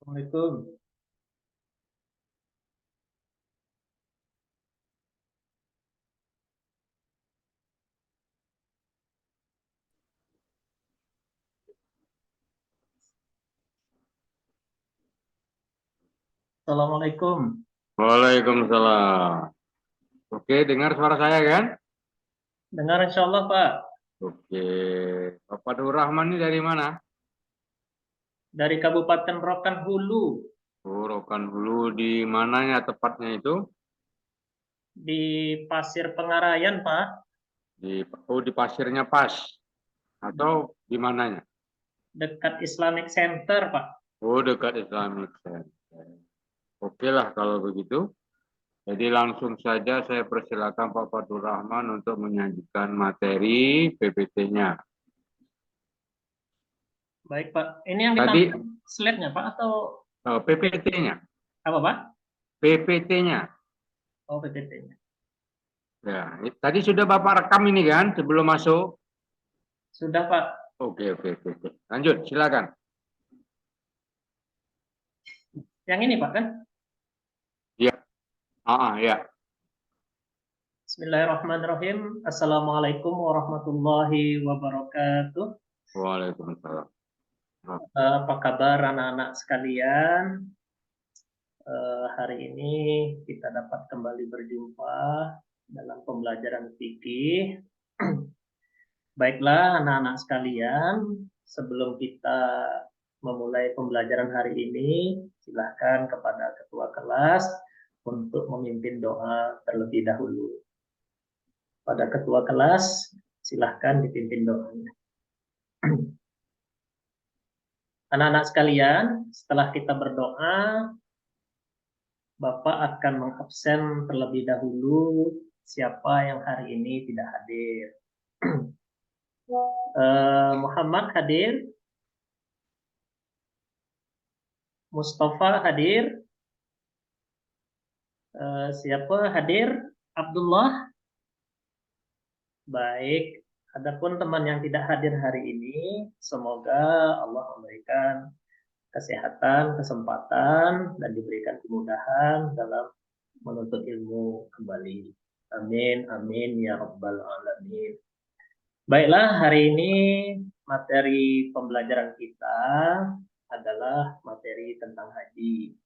Assalamualaikum. Assalamualaikum. Waalaikumsalam. Oke, dengar suara saya kan? Dengar insya Allah Pak. Oke, Bapak Nur Rahman ini dari mana? Dari Kabupaten Rokan Hulu. Oh, Rokan Hulu di mananya tepatnya itu? Di Pasir Pengarayan Pak. Di Pasirnya Pas atau di mananya? Dekat Islamic Center Pak. Oh, dekat Islamic Center. Oke lah kalau begitu. Jadi langsung saja saya persilakan Pak Fatur Rahman untuk menyajikan materi PPT-nya. Baik Pak. Ini yang Tadi ditampilkan slide-nya Pak atau PPT-nya, apa Pak? PPT-nya. Oh PPT-nya. Ya, tadi sudah Bapak rekam ini kan sebelum masuk? Sudah Pak. Oke. Lanjut, silakan. Yang ini Pak kan? Ya, ya. Bismillahirrahmanirrahim. Assalamualaikum warahmatullahi wabarakatuh. Waalaikumsalam. Apa kabar anak-anak sekalian? Hari ini kita dapat kembali berjumpa dalam pembelajaran fikih. Baiklah anak-anak sekalian, sebelum kita memulai pembelajaran hari ini, silahkan kepada ketua kelas untuk memimpin doa terlebih dahulu. Pada ketua kelas, silahkan dipimpin doanya. Anak-anak sekalian, setelah kita berdoa, Bapak akan mengabsen terlebih dahulu siapa yang hari ini tidak hadir. Muhammad hadir, Mustafa hadir, siapa hadir? Abdullah. Baik, adapun teman yang tidak hadir hari ini, semoga Allah memberikan kesehatan, kesempatan, dan diberikan kemudahan dalam menuntut ilmu kembali. Amin, amin, ya Rabbal Alamin. Baiklah, hari ini materi pembelajaran kita adalah materi tentang haji.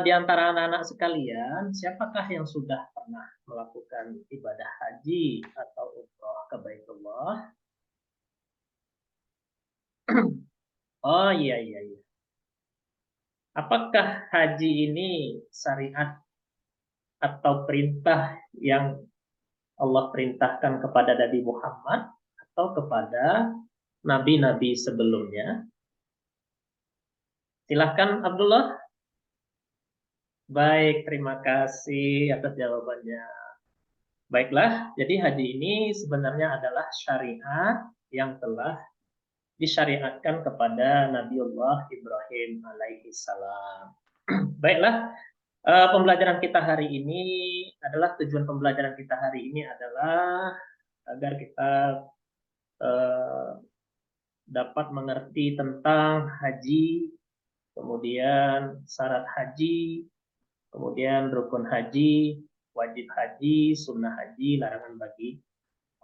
Di antara anak-anak sekalian, siapakah yang sudah pernah melakukan ibadah haji atau umroh ke Baitullah? Oh iya. Apakah haji ini syariat atau perintah yang Allah perintahkan kepada Nabi Muhammad atau kepada nabi-nabi sebelumnya? Silahkan Abdullah. Baik, terima kasih atas jawabannya. Baiklah, jadi haji ini sebenarnya adalah syariat yang telah disyariatkan kepada Nabiullah Ibrahim alaihi salam. Baiklah, pembelajaran kita hari ini adalah tujuan pembelajaran kita hari ini adalah agar kita dapat mengerti tentang haji, kemudian syarat haji, kemudian rukun haji, wajib haji, sunnah haji, larangan bagi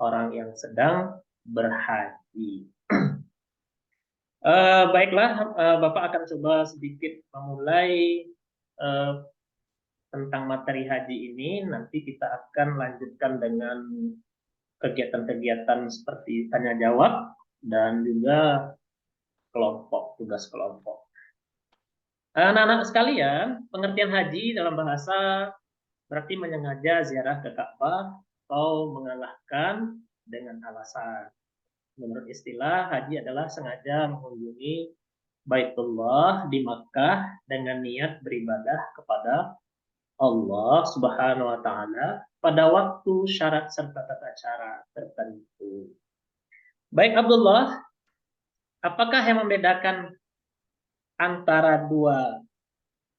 orang yang sedang berhaji. Baiklah, Bapak akan coba sedikit memulai tentang materi haji ini. Nanti kita akan lanjutkan dengan kegiatan-kegiatan seperti tanya jawab dan juga kelompok, tugas kelompok. Anak-anak sekalian, pengertian haji dalam bahasa berarti menyengaja ziarah ke Ka'bah atau mengalahkan dengan alasan. Menurut istilah, haji adalah sengaja mengunjungi Baitullah di Makkah dengan niat beribadah kepada Allah Subhanahu wa taala pada waktu syarat serta tata cara tertentu. Baik Abdullah, apakah yang membedakan antara dua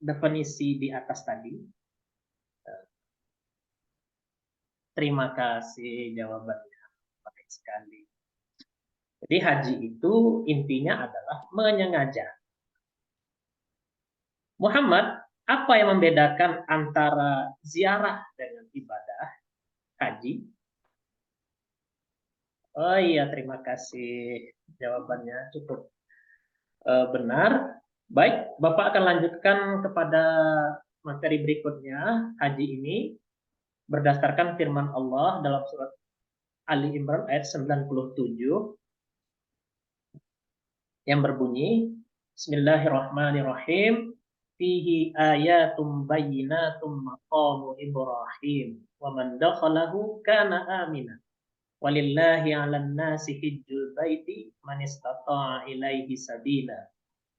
definisi di atas tadi? Terima kasih jawabannya. Baik sekali. Jadi haji itu intinya adalah menyengaja. Muhammad, apa yang membedakan antara ziarah dengan ibadah haji? Oh iya, terima kasih. Jawabannya cukup benar. Baik, Bapak akan lanjutkan kepada materi berikutnya. Haji ini berdasarkan firman Allah dalam surat Ali Imran ayat 97 yang berbunyi, Bismillahirrahmanirrahim, fihi ayatum bayyinatum maqamu Ibrahim wa man dakhalahu kana amina walillahi 'alan nasi hijjul baiti man istata'a ilaihi sabila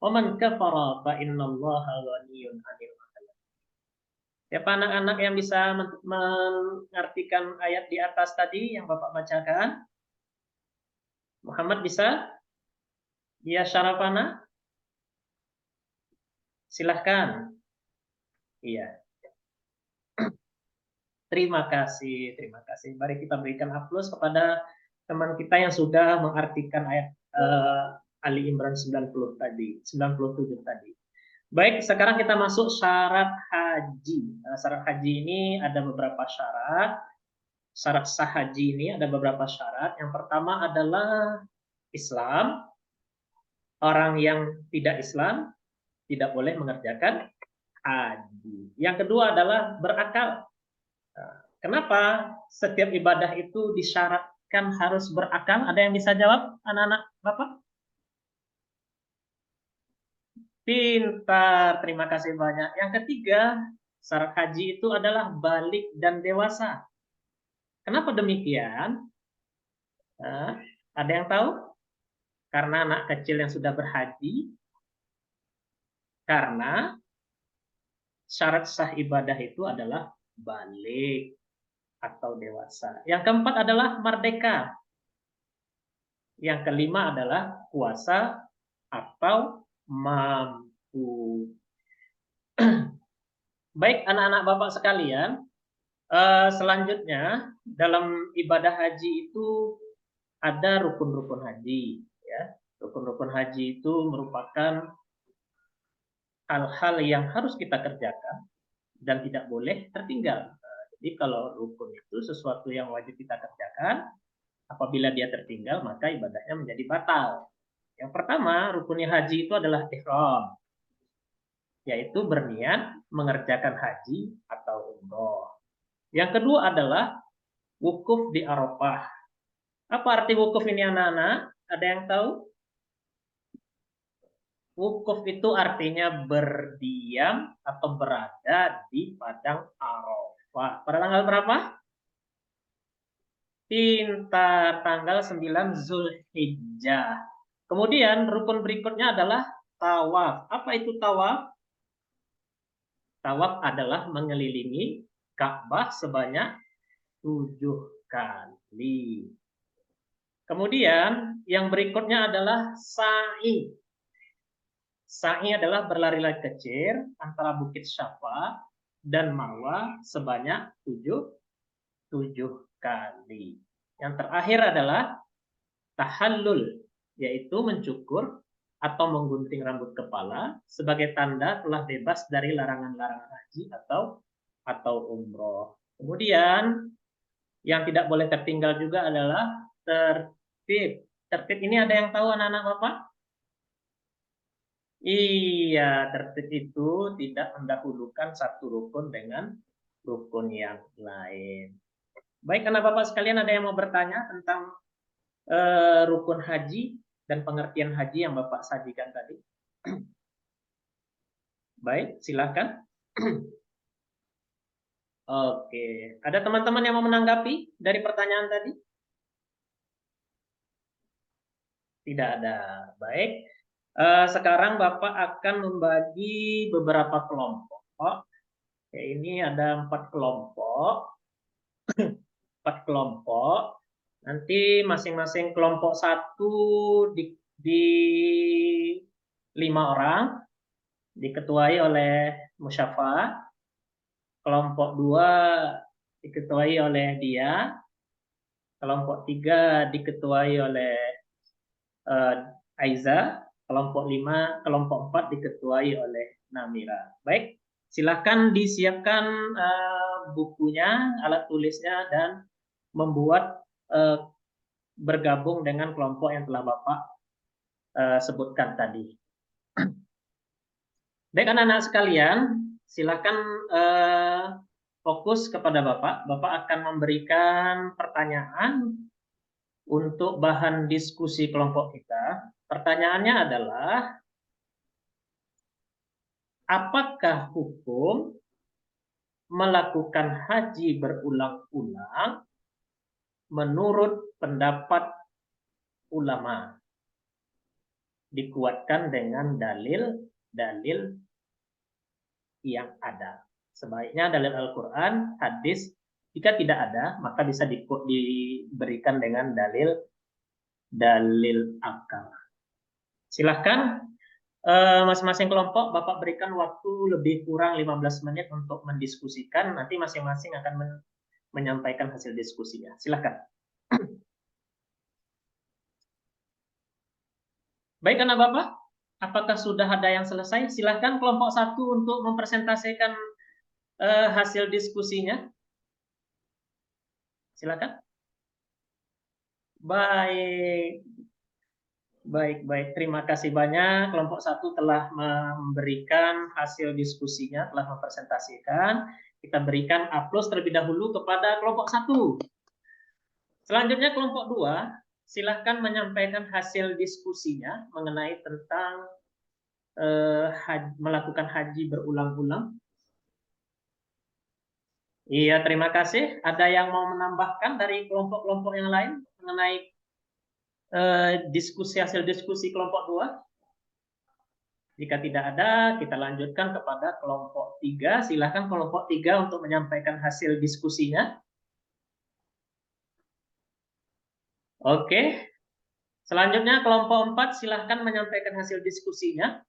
wa man kafara fa innallaha ghaniyyun 'anil 'alamin. Siapa anak-anak yang bisa mengartikan ayat di atas tadi yang Bapak bacakan? Muhammad bisa? Ya Syarafana? Silahkan. Iya. Terima kasih, terima kasih. Mari kita berikan aplaus kepada teman kita yang sudah mengartikan ayat Ali Imran 90 tadi, 97 tadi. Baik, sekarang kita masuk syarat haji. Syarat haji ini ada beberapa syarat. Syarat sah haji ini ada beberapa syarat. Yang pertama adalah Islam. Orang yang tidak Islam tidak boleh mengerjakan haji. Yang kedua adalah berakal. Kenapa setiap ibadah itu disyaratkan harus berakal? Ada yang bisa jawab, anak-anak Bapak? Pintar, terima kasih banyak. Yang ketiga, syarat haji itu adalah balik dan dewasa. Kenapa demikian? Ada yang tahu? Karena anak kecil yang sudah berhaji, karena syarat sah ibadah itu adalah balik atau dewasa. Yang keempat adalah merdeka. Yang kelima adalah puasa atau mampu. Baik anak-anak Bapak sekalian, selanjutnya dalam ibadah haji itu ada rukun-rukun haji. Ya. Rukun-rukun haji itu merupakan hal-hal yang harus kita kerjakan dan tidak boleh tertinggal. Jadi kalau rukun itu sesuatu yang wajib kita kerjakan, apabila dia tertinggal maka ibadahnya menjadi batal. Yang pertama, rukunnya haji itu adalah ihram, yaitu berniat mengerjakan haji atau umroh. Yang kedua adalah wukuf di Arafah. Apa arti wukuf ini anak-anak? Ada yang tahu? Wukuf itu artinya berdiam atau berada di padang Arafah. Pada tanggal berapa? Pintar, tanggal 9 Zulhijjah. Kemudian rukun berikutnya adalah tawaf. Apa itu tawaf? Tawaf adalah mengelilingi Ka'bah sebanyak 7 kali. Kemudian yang berikutnya adalah sa'i. Sa'i adalah berlari-lari kecil antara Bukit Syafa dan Marwah sebanyak 7 kali. Yang terakhir adalah tahallul, yaitu mencukur atau menggunting rambut kepala sebagai tanda telah bebas dari larangan-larangan haji atau umroh. Kemudian yang tidak boleh tertinggal juga adalah tertib. Tertib ini ada yang tahu anak-anak Bapak? Iya, tertib itu tidak mendahulukan satu rukun dengan rukun yang lain. Baik, anak Bapak sekalian, ada yang mau bertanya tentang rukun haji dan pengertian haji yang Bapak sajikan tadi? Baik, silakan. Oke, ada teman-teman yang mau menanggapi dari pertanyaan tadi? Tidak ada. Baik, sekarang Bapak akan membagi beberapa kelompok. Oke, ini ada 4 kelompok. 4 kelompok. Nanti masing-masing kelompok 1 di 5 orang, diketuai oleh Musyafa. Kelompok 2 diketuai oleh dia. Kelompok 3 diketuai oleh Aiza. kelompok 5, kelompok 4 diketuai oleh Namira. Baik, silakan disiapkan bukunya, alat tulisnya, dan membuat bergabung dengan kelompok yang telah Bapak sebutkan tadi. Baik anak-anak sekalian, silakan fokus kepada Bapak. Bapak akan memberikan pertanyaan untuk bahan diskusi kelompok kita. Pertanyaannya adalah, apakah hukum melakukan haji berulang-ulang menurut pendapat ulama? Dikuatkan dengan dalil-dalil yang ada. Sebaiknya dalil Al-Quran, hadis. Jika tidak ada, maka bisa diberikan dengan dalil akal. Silahkan masing-masing kelompok Bapak berikan waktu lebih kurang 15 menit untuk mendiskusikan. Nanti masing-masing akan menyampaikan hasil diskusinya. Silahkan. Baik anak Bapak, apakah sudah ada yang selesai? Silahkan kelompok 1 untuk mempresentasikan hasil diskusinya. Silakan. Baik. Baik. Terima kasih banyak. Kelompok 1 telah memberikan hasil diskusinya, telah mempresentasikan. Kita berikan aplaus terlebih dahulu kepada kelompok 1. Selanjutnya kelompok 2, silahkan menyampaikan hasil diskusinya mengenai tentang melakukan haji berulang-ulang. Iya, terima kasih. Ada yang mau menambahkan dari kelompok-kelompok yang lain mengenai hasil diskusi kelompok 2? Jika tidak ada, kita lanjutkan kepada kelompok 3. Silakan kelompok 3 untuk menyampaikan hasil diskusinya. Oke. Selanjutnya kelompok 4, silahkan menyampaikan hasil diskusinya.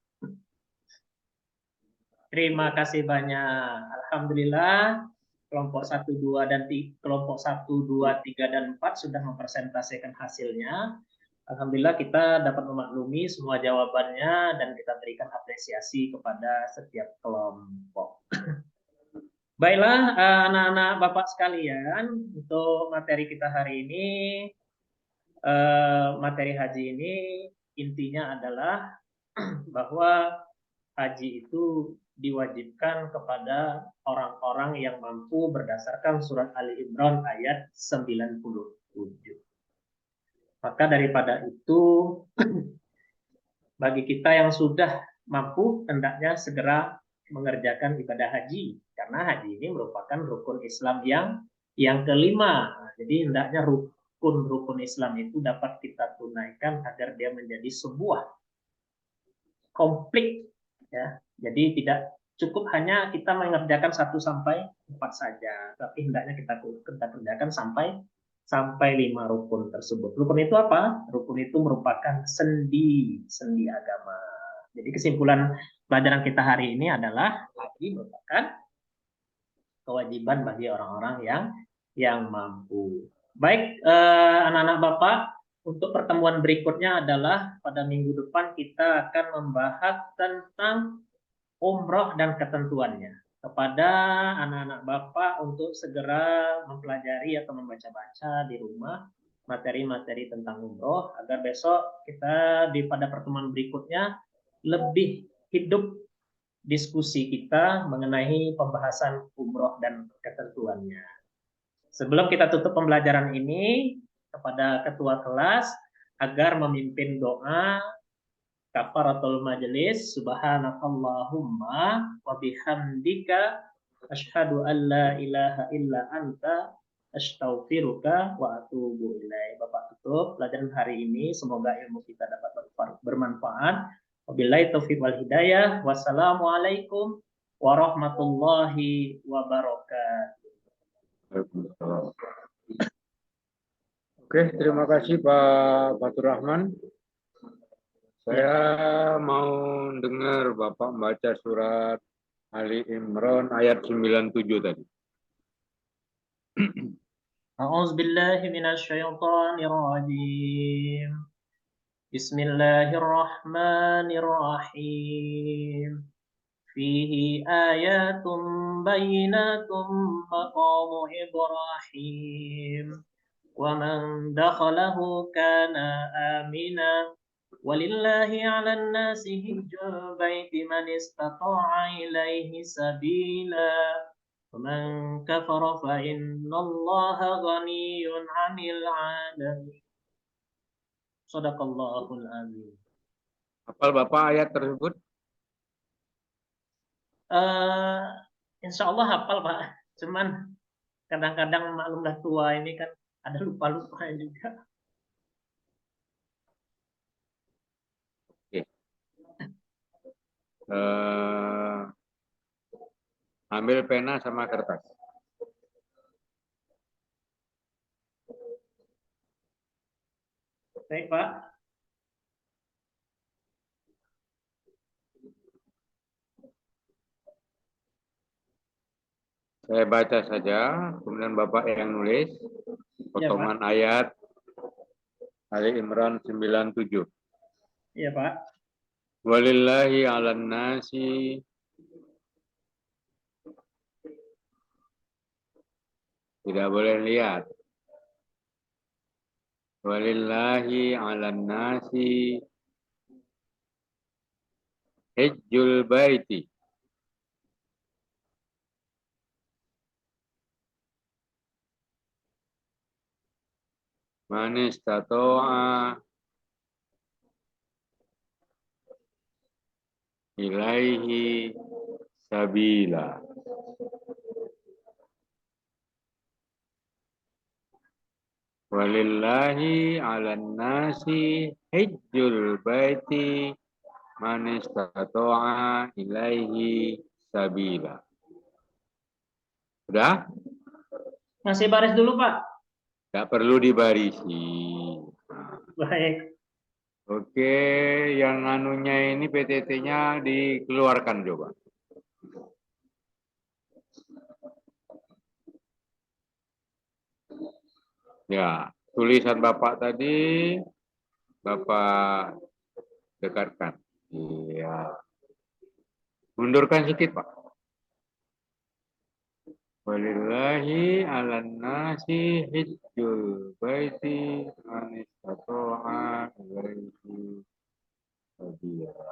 Terima kasih banyak. Alhamdulillah, kelompok 1, 2, dan kelompok 1, 2, 3, dan 4 sudah mempresentasikan hasilnya. Alhamdulillah kita dapat memaklumi semua jawabannya dan kita berikan apresiasi kepada setiap kelompok. Baiklah anak-anak Bapak sekalian, untuk materi kita hari ini, materi haji ini intinya adalah bahwa haji itu diwajibkan kepada orang-orang yang mampu berdasarkan surat Ali Imran ayat 97. Maka daripada itu, bagi kita yang sudah mampu, hendaknya segera mengerjakan ibadah haji. Karena haji ini merupakan rukun Islam yang kelima. Jadi hendaknya rukun Islam itu dapat kita tunaikan agar dia menjadi sebuah komplit. Ya. Jadi tidak cukup hanya kita mengerjakan 1 sampai 4 saja. Tapi hendaknya kita kerjakan sampai 5 rukun tersebut. Rukun itu apa? Rukun itu merupakan sendi agama. Jadi kesimpulan pelajaran kita hari ini adalah haji merupakan kewajiban bagi orang-orang yang mampu. Baik, anak-anak Bapak, untuk pertemuan berikutnya adalah pada minggu depan kita akan membahas tentang umroh dan ketentuannya. Kepada anak-anak Bapak untuk segera mempelajari atau membaca-baca di rumah materi-materi tentang umroh, agar besok kita pada pertemuan berikutnya lebih hidup diskusi kita mengenai pembahasan umroh dan ketentuannya. Sebelum kita tutup pembelajaran ini, kepada ketua kelas agar memimpin doa kafaratul majelis, subhanakallahumma wa bihamdika asyhadu an la ilaha illa anta astaghfiruka wa atubu ilaik. Bapak tutup pelajaran hari ini, semoga ilmu kita dapat bermanfaat. Wabillahi taufiq wal hidayah. Wassalamualaikum warahmatullahi wabarakatuh. Oke, terima kasih Pak Fatur Rahman. Saya mau dengar Bapak membaca surat Ali Imran ayat 97 tadi. A'udzubillahi minasyaitonir rajim. Bismillahirrahmanirrahim. Fihi ayatun bayyinatun maqamu Ibrahim. Wa man dakhalahu kana amina. Walillahi 'alan nasi hijjul baiti man istata'a ilaihi sabila. Wa man kafara fa innallaha ghaniyyun 'anil 'alamin. Shadaqallahul azim. Hafal Bapak ayat tersebut? Eh, Insya Allah hafal Pak. Cuman kadang-kadang maklum dah tua ini kan ada lupa-lupa juga. Oke. Eh, ambil pena sama kertas. Baik Pak. Saya baca saja, kemudian Bapak yang nulis Iya Pak. potongan ayat Ali Imran 97. Iya Pak. Walillahi 'alan nasi tidak boleh lihat. Walillahi 'alan nasi hajjul baiti. Man istata'a ilaihi sabila. Walillahi 'alan nasi hajjul baiti man istata'a ilaihi sabila. Sudah? Masih baris dulu Pak. Tidak perlu dibarisi. Baik. Oke, yang anunya ini PTT-nya dikeluarkan coba. Ya, tulisan Bapak tadi Bapak dekatkan. Iya. Mundurkan sedikit, Pak. Walillahi 'alan nasi hijjul baiti man istata'a ilaihi sabila.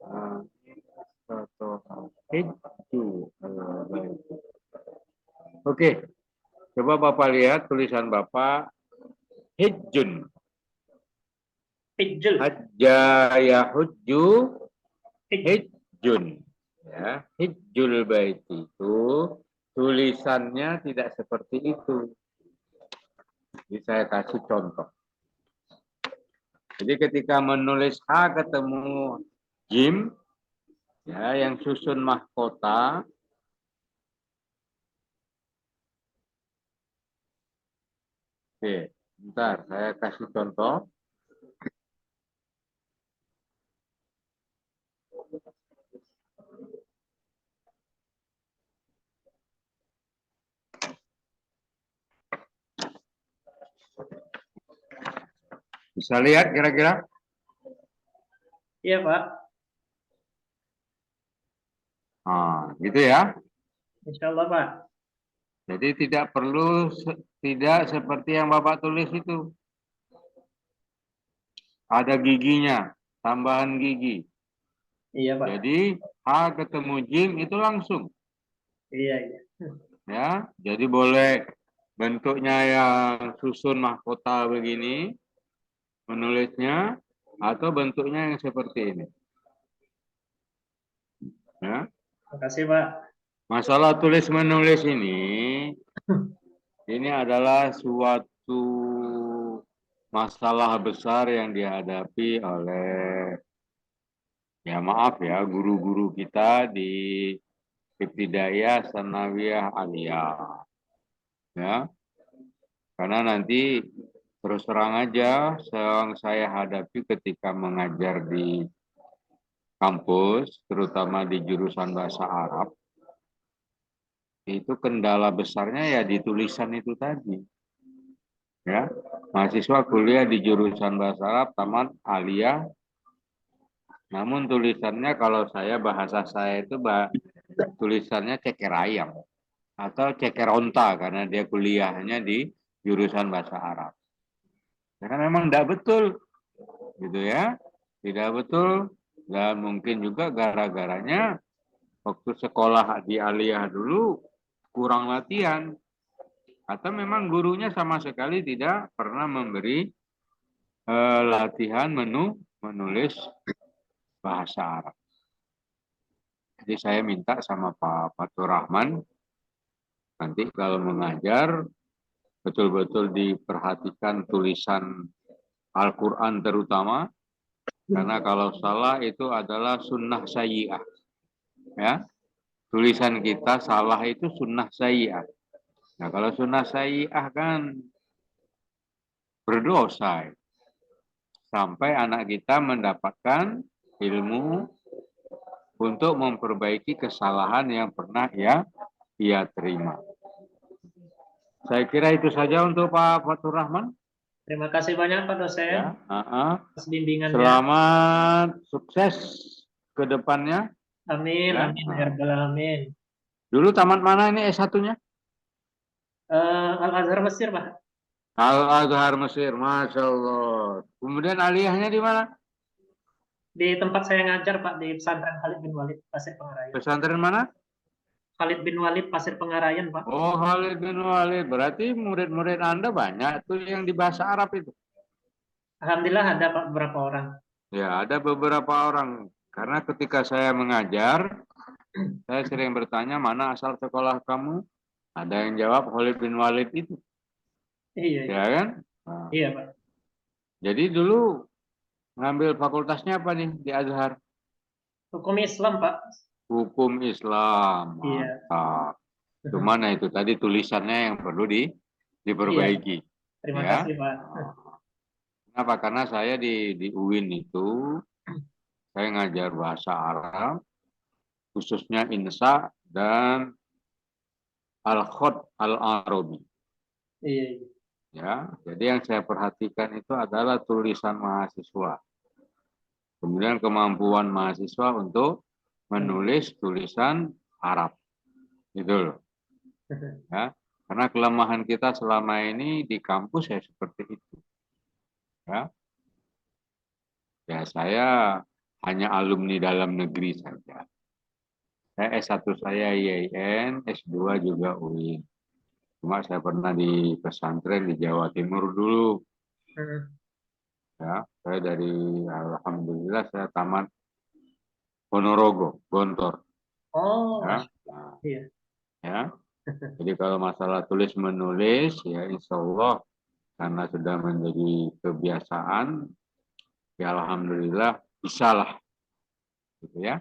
Man istata'a hijjul baiti. Oke, coba Bapak lihat tulisan Bapak hijjun. Hijjul. Hajja yahujju hijjun. Ya, hijjul baiti itu tulisannya tidak seperti itu. Jadi saya kasih contoh. Jadi ketika menulis H ketemu jim, ya, yang susun mahkota, oke, bentar saya kasih contoh. Bisa lihat kira-kira? Iya Pak. Nah, gitu ya. Insya Allah Pak. Jadi tidak seperti yang Bapak tulis itu. Ada giginya, tambahan gigi. Iya Pak. Jadi H ketemu jim itu langsung. Iya iya. Ya, jadi boleh bentuknya yang susun mahkota begini, menulisnya, atau bentuknya yang seperti ini. Ya. Terima kasih Pak. Masalah tulis menulis ini adalah suatu masalah besar yang dihadapi oleh, ya maaf ya, guru-guru kita di Ibtidaiyah, Sanawiyah, Aliyah. Ya, karena nanti terus terang aja yang saya hadapi ketika mengajar di kampus, terutama di jurusan bahasa Arab, itu kendala besarnya ya di tulisan itu tadi. Ya, mahasiswa kuliah di jurusan bahasa Arab tamat aliyah. Namun tulisannya kalau saya bahasa saya itu tulisannya ceker ayam atau ceker onta karena dia kuliahnya di jurusan bahasa Arab. Karena memang tidak betul, gitu ya, tidak betul dan mungkin juga gara-garanya waktu sekolah di aliyah dulu kurang latihan atau memang gurunya sama sekali tidak pernah memberi latihan menulis bahasa Arab. Jadi saya minta sama Pak Fatur Rahman nanti kalau mengajar betul-betul diperhatikan tulisan Al-Quran terutama karena kalau salah itu adalah sunnah sayyi'ah. Ya, tulisan kita salah itu sunnah sayyi'ah. Nah kalau sunnah sayyi'ah kan berdosa sampai anak kita mendapatkan ilmu untuk memperbaiki kesalahan yang pernah ia terima. Saya kira itu saja untuk Pak Fatur Rahman. Terima kasih banyak Pak dosen Ya, atas bimbingannya. selamat sukses ke depannya. Amin, Ya. amin, ya rabbal alamin. Dulu tamat mana ini S1-nya? Al-Azhar Mesir, Pak. Al-Azhar Mesir, Masya Allah. Kemudian aliyahnya di mana? Di tempat saya ngajar, Pak, di pesantren Khalid bin Walid, Pasir Pengarayan. Pesantren mana? Khalid bin Walid, Pasir Pengarayan, Pak. Oh, Khalid bin Walid. Berarti murid-murid Anda banyak tuh yang di bahasa Arab itu. Alhamdulillah ada, Pak, beberapa orang. Ya, ada beberapa orang. Karena ketika saya mengajar, saya sering bertanya, mana asal sekolah kamu? Ada yang jawab Khalid bin Walid itu. Iya, Ya kan? Nah, iya, Pak. jadi dulu ngambil fakultasnya apa nih di Azhar? Hukum Islam, Pak. Hukum Islam. Iya. Mantap. Cuman itu tadi tulisannya yang perlu Iya. diperbaiki. Terima Ya. kasih, Pak. Kenapa? Karena saya di UIN itu, saya ngajar bahasa Arab, khususnya Insa dan Al-Khod Al-Arabi. Iya, iya. Ya, jadi yang saya perhatikan itu adalah tulisan mahasiswa. Kemudian kemampuan mahasiswa untuk menulis tulisan Arab. Gitu loh. Ya, karena kelemahan kita selama ini di kampus ya seperti itu. Ya, ya saya hanya alumni dalam negeri saja. Saya S1 saya IAIN, S2 juga UIN. Cuma saya pernah di pesantren di Jawa Timur dulu. Ya, saya alhamdulillah saya tamat Ponorogo, Gontor. Oh, Ya, Masya. Iya. ya. Jadi kalau masalah tulis menulis, ya insya Allah karena sudah menjadi kebiasaan, ya alhamdulillah bisalah, gitu ya.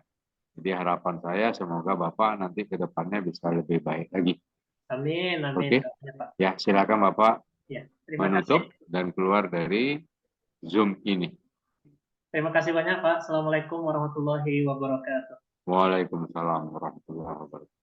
Jadi harapan saya semoga Bapak nanti ke depannya bisa lebih baik lagi. Amin, amin. Oke, Pak. ya silakan Bapak Ya, terima menutup kasih. dan keluar dari Zoom ini. Terima kasih banyak, Pak. Assalamualaikum warahmatullahi wabarakatuh. Waalaikumsalam warahmatullahi wabarakatuh.